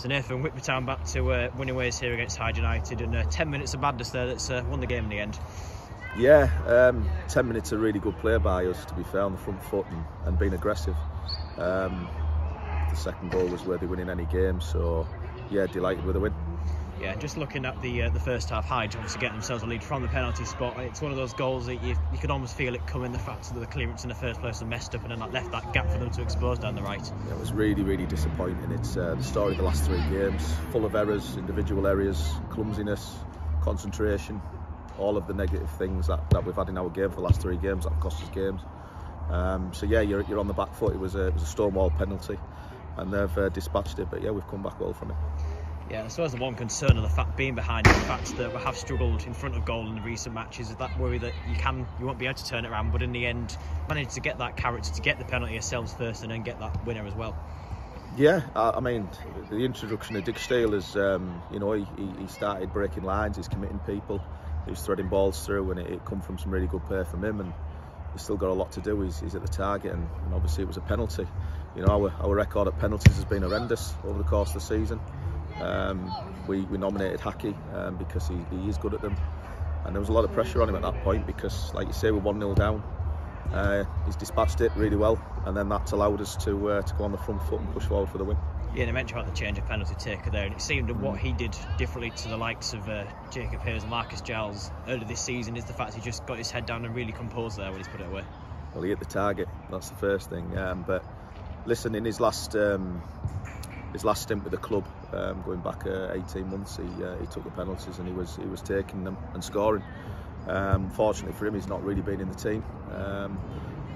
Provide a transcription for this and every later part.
So Nathan, Whitby Town back to winning ways here against Hyde United, and 10 minutes of madness there that's won the game in the end. Yeah, 10 minutes of really good play by us, to be fair, on the front foot and being aggressive. The second goal was worthy winning any game, so yeah, delighted with the win. Yeah, just looking at the first half, Hyde obviously getting themselves a lead from the penalty spot. It's one of those goals that you could almost feel it coming, the fact that the clearance in the first place was messed up and then that left that gap for them to expose down the right. Yeah, it was really, really disappointing. It's the story of the last 3 games, full of errors, individual areas, clumsiness, concentration, all of the negative things that we've had in our game for the last 3 games that have cost us games. So yeah, you're on the back foot. It was a stonewall penalty and they've dispatched it, but yeah, we've come back well from it. Yeah, I suppose the one concern of the fact being behind is the fact that we have struggled in front of goal in the recent matches. Is that worry that you won't be able to turn it around, but in the end managed to get that character, to get the penalty yourselves first and then get that winner as well? Yeah, I mean, the introduction of Dick Steele is, you know, he started breaking lines, he's committing people, he's threading balls through, and it come from some really good play from him, and he's still got a lot to do. He's at the target, and obviously it was a penalty. You know, our record at penalties has been horrendous over the course of the season. We nominated Hackey because he is good at them, and there was a lot of pressure on him at that point because, like you say, we're 1-0 down. He's dispatched it really well, and then that's allowed us to go on the front foot and push forward for the win. Yeah, they mentioned about the change of penalty taker there, and it seemed that what he did differently to the likes of Jacob Hayes and Marcus Giles earlier this season is the fact he just got his head down and really composed there when he's put it away. Well, he hit the target, that's the first thing. But listen, in his last stint with the club, going back 18 months, he took the penalties and he was taking them and scoring. Fortunately for him, he's not really been in the team.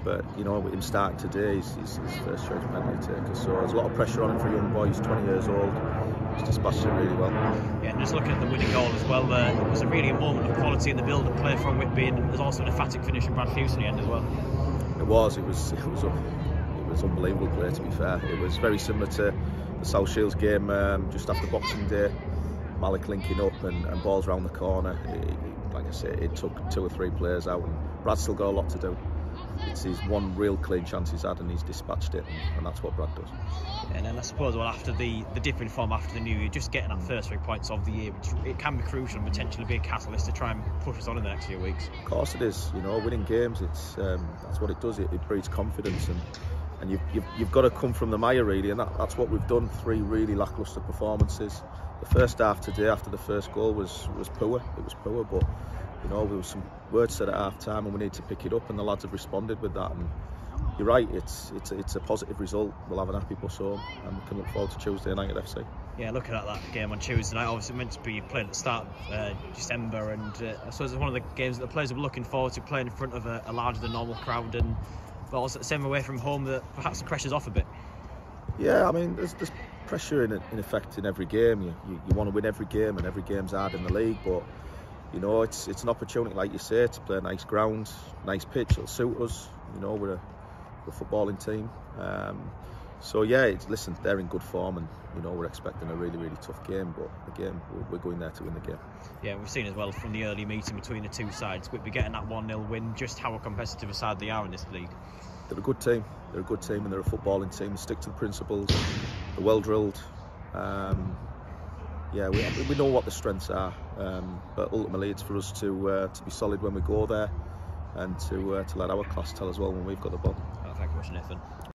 But you know, with him starting today, he's his first choice penalty taker. So there's a lot of pressure on him for a young boy. He's 20 years old. He's dispatched it really well. Yeah, and just looking at the winning goal as well, it was a really a moment of quality in the build-up play from Whitby, and there's also an emphatic finish from Brad Hughes in the end as well. It was unbelievable play, to be fair. It was very similar to the South Shields game just after Boxing Day. Malik linking up and balls round the corner. Like I say, it took 2 or 3 players out, and Brad's still got a lot to do. It's his one real clean chance he's had, and he's dispatched it, and that's what Brad does. And then I suppose, well, after the dip in form after the new year, just getting that first 3 points of the year, it can be crucial and potentially be a catalyst to try and push us on in the next few weeks. Of course it is. You know, winning games, that's what it does. It breeds confidence, and you've got to come from the mire really, and that's what we've done. 3 really lacklustre performances. The first half today, after the first goal, was poor. It was poor, but you know, there was some words said at half time, and we need to pick it up, and the lads have responded with that. And you're right, it's a positive result. We'll have an happy bus home, and we can look forward to Tuesday night at FC. Yeah, looking at that game on Tuesday night, obviously meant to be played at the start of December, and I suppose it's one of the games that the players are looking forward to, playing in front of a larger than normal crowd, and but also at the same away from home that perhaps the pressure's off a bit. Yeah, I mean, there's pressure in effect in every game. You want to win every game, and every game's hard in the league, but you know, it's an opportunity, like you say, to play a nice ground, nice pitch. It'll suit us. You know, we're a footballing team. So yeah, listen, they're in good form, and you know, we're expecting a really, really tough game. But again, we're going there to win the game. Yeah, we've seen as well from the early meeting between the 2 sides, Whitby getting that 1-0 win, just how a competitive side they are in this league. They're a good team. They're a good team, and they're a footballing team. They stick to the principles. They're well drilled. Yeah, we know what the strengths are, but ultimately it's for us to be solid when we go there, and to let our class tell as well when we've got the ball. Thank you very much, Nathan.